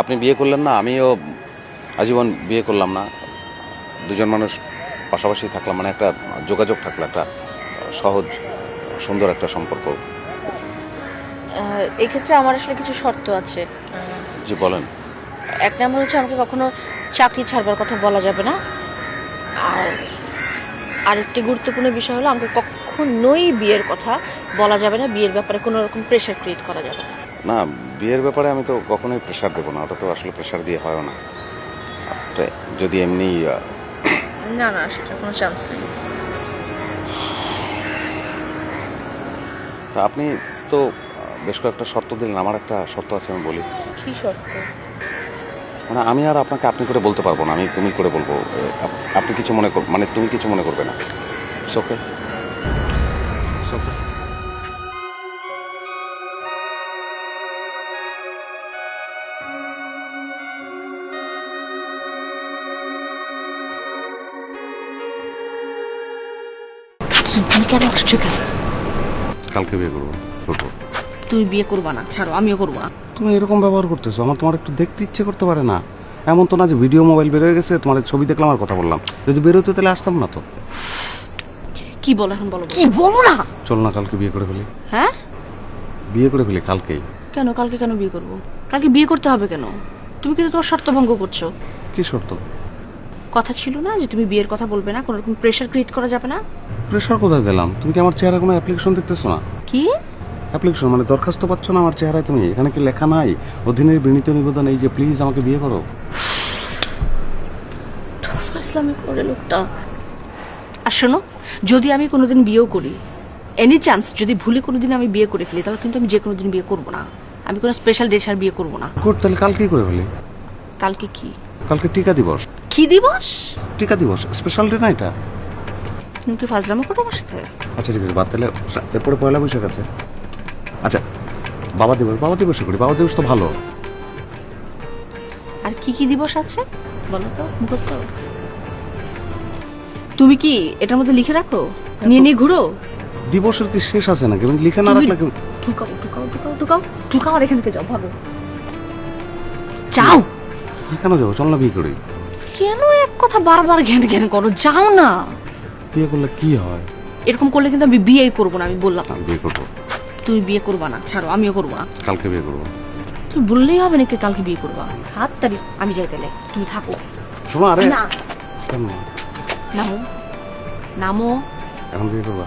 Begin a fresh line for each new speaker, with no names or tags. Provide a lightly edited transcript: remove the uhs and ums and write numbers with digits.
আপনি বিয়ে করলেন না, আমিও আজীবন বিয়ে করলাম না। দুজন মানুষ পাশাপাশি থাকলাম, মানে একটা যোগাযোগ থাকলো, একটা সহজ সুন্দর একটা সম্পর্ক।
এক্ষেত্রে আমার আসলে কিছু শর্ত আছে।
জি বলেন।
এক নম্বর হচ্ছে আমাকে কখনো চাকরি ছাড়বার কথা বলা যাবে না। আর আরেকটি গুরুত্বপূর্ণ বিষয় হলো আমাকে কখনোই বিয়ের কথা বলা যাবে না, বিয়ের ব্যাপারে কোনো রকম প্রেশার ক্রিয়েট করা যাবে না।
না, বিয়ের ব্যাপারে আমি তো কখনোই প্রেশার দেবো না, ওটা তো আসলে প্রেশার দিয়ে হয় না। ওটা যদি এমনি
না না, সেটা কোনো চান্স নেই।
তা আপনি তো বেশ কয়েকটা শর্ত দিলেন, আমার একটা শর্ত আছে, আমি বলি।
কি শর্ত?
মানে আমি আর আপনাকে আপনি করে বলতে পারবো না, আমি তুমি করে বলবো। আপনি কিছু মনে কর, মানে তুমি কিছু মনে করবে না। It's okay, it's okay.
কি তুমি কেন আসছো এখানে?
কালকে বিয়ে করবো করবো।
তুমি বিয়ে করবা না, ছাড়ো, আমিও করবো না।
তুমি এরকম ব্যবহার করতেছো, তোমার একটু দেখতে ইচ্ছে করতে পারে না? এমন তো না যে ভিডিও মোবাইল বের হয়ে গেছে, তোমার ছবি দেখলাম আর কথা বললাম। যদি বেরোতে তাহলে আসতাম না তো।
কি বলো এখন, বলো কি বলো না।
চল না কালকে বিয়ে করে ফেলি।
হ্যাঁ,
বিয়ে করে ফেলি কালকেই।
কেন কালকে কেন বিয়ে করবো? কালকে বিয়ে করতে হবে কেন? তুমি কিন্তু তোমার শর্ত ভঙ্গ করছো।
কি শর্ত?
কথা ছিল না যে তুমি বিয়ের কথা বলবে না, কোনো রকম প্রেশার ক্রিয়েট করা যাবে না।
প্রেশার কোথায় দিলাম? তুমি কি আমার চেহারা কোনো অ্যাপ্লিকেশন দেখতেছো না?
কি
অ্যাপ্লিকেশন মানে দরখাস্ত পাচ্ছ না আমার চেহারায়? তুমি এখানে কি লেখা নাই অধীনের বিনীত নিবেদন এই যে প্লিজ আমাকে বিয়ে করো?
ইসলামিক করে লোকটা। আর শোনো, যদি আমি কোনোদিন বিয়েও করি, এনি চান্স যদি ভুলে কোনোদিন আমি বিয়ে করে ফেলি, তাহলে কিন্তু আমি যে কোনোদিন বিয়ে করবো না। আমি কোনো স্পেশাল ডে ছাড়া বিয়ে করবো না।
কোর্ট তাহলে কালকেই করে ফেলি।
কালকে কি?
কালকে টিকা দিবস।
কি দিবস?
টিকা দিবস, স্পেশাল ডে না এটা?
তুমি কি ফাজলামো করো আমার সাথে?
আচ্ছা ঠিক আছে, বাদ তাহলে। এরপরে পয়লা বৈশাখ আছে। আচ্ছা, বাবা দিবস, বাবা দিবসে করি। বাবা দিবস তো ভালো।
আর কি কি দিবস আছে বলো তো, মুখস্থ? তুমি কি এটার মধ্যে লিখে রাখো, নিয়ে নিয়ে ঘুরো?
দিবসের কি শেষ আছে নাকি? মানে লিখে না রাখলে কি?
ঢুকাও ঢুকাও ঢুকাও ঢুকাও ঢুকাও, আর এখান থেকে যাও, ভাগো, যাও।
কেন যাবো? চল না বিয়ে করি।
কেন এক কথা বারবার ঘ্যান ঘ্যান করো? যাও না।
বিয়ে করলে কি হয়?
এরকম করলে কিন্তু আমি বিয়েই করবো না, আমি বললাম।
আমি বিয়ে করবো।
তুমি বিয়ে করবা না, ছাড়ো, আমিও করবো না।
কালকে বিয়ে করবো।
তুমি বললেই হবে নাকি কালকে বিয়ে করবা? হাত তারি, আমি যাই তাহলে, তুমি থাকো।
শোনো, আরে
না,
কেন?
নামো নামো।
এখন বিয়ে করবা?